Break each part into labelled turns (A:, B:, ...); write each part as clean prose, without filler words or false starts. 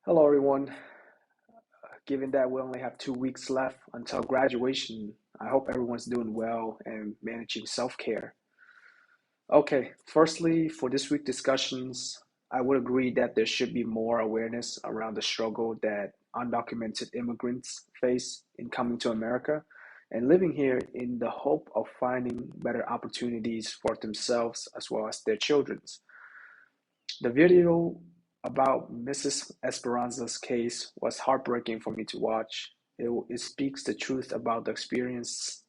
A: Hello, everyone. Given that we only have 2 weeks left until graduation, I hope everyone's doing well and managing self care. Okay, firstly, for this week discussions, I would agree that there should be more awareness around the struggle that undocumented immigrants face in coming to America and living here in the hope of finding better opportunities for themselves as well as their children. The video about Mrs. Esperanza's case was heartbreaking for me to watch. It speaks the truth about the experiences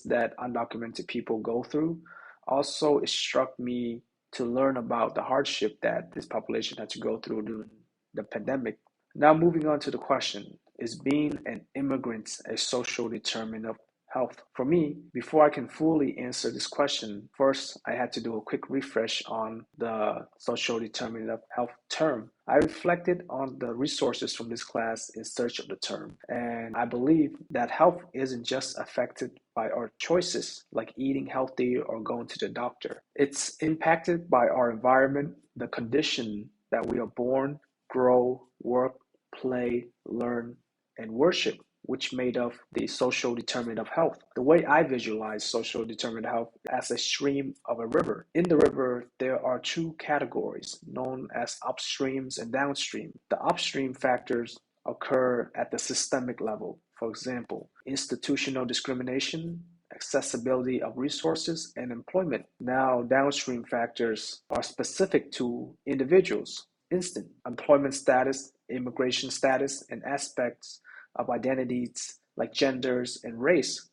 A: that undocumented people go through. Also, it struck me to learn about the hardship that this population had to go through during the pandemic. Now, moving on to the question, is being an immigrant a social determinant of health? For me, before I can fully answer this question, first I had to do a quick refresh on the social determinant of health term. I reflected on the resources from this class in search of the term, and I believe that health isn't just affected by our choices, like eating healthy or going to the doctor. It's impacted by our environment, the condition that we are born, grow, work, play, learn, and worship, which made of the social determinant of health. The way I visualize social determinant of health as a stream of a river. In the river, there are two categories known as upstreams and downstream. The upstream factors occur at the systemic level. For example, institutional discrimination, accessibility of resources, and employment. Now, downstream factors are specific to individuals. Instant employment status, immigration status, and aspects of identities like genders and race.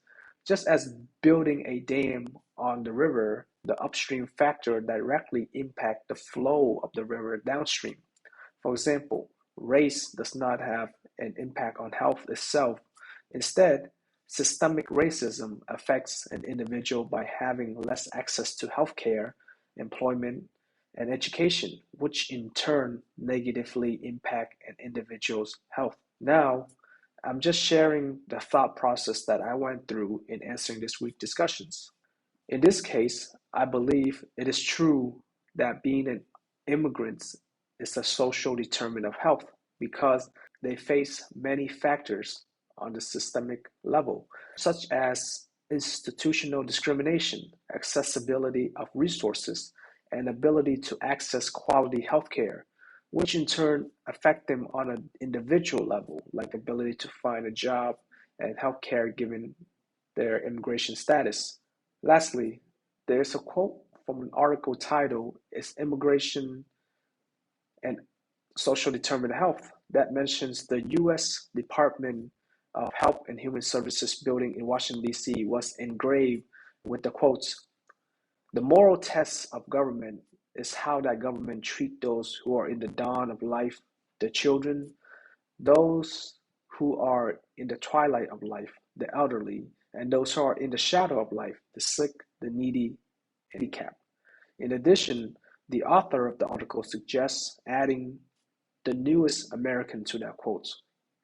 A: Just as building a dam on the river, the upstream factor directly impact the flow of the river downstream. For example, race does not have an impact on health itself. Instead, systemic racism affects an individual by having less access to healthcare, employment, and education, which in turn negatively impact an individual's health. Now, I'm just sharing the thought process that I went through in answering this week's discussions. In this case, I believe it is true that being an immigrant is a social determinant of health because they face many factors on the systemic level, such as institutional discrimination, accessibility of resources, and ability to access quality healthcare, which in turn affect them on an individual level, like ability to find a job and healthcare given their immigration status. Lastly, there is a quote from an article titled Is Immigration and Social Determinant of Health that mentions the U.S. Department of Health and Human Services building in Washington, D.C. was engraved with the quotes, the moral test of government is how that government treat those who are in the dawn of life, the children, those who are in the twilight of life, the elderly, and those who are in the shadow of life, the sick, the needy, and handicapped. In addition, the author of the article suggests adding the newest American to that quote.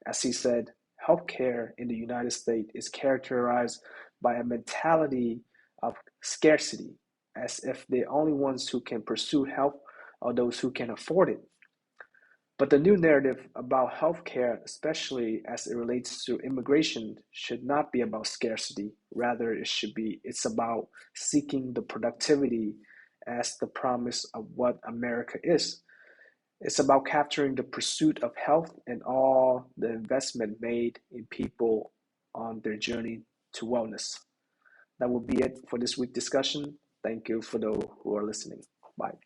A: As he said, healthcare in the United States is characterized by a mentality of scarcity, as if the only ones who can pursue health are those who can afford it. But the new narrative about healthcare, especially as it relates to immigration, should not be about scarcity. Rather, it's about seeking the productivity as the promise of what America is. It's about capturing the pursuit of health and all the investment made in people on their journey to wellness. That will be it for this week's discussion. Thank you for those who are listening. Bye.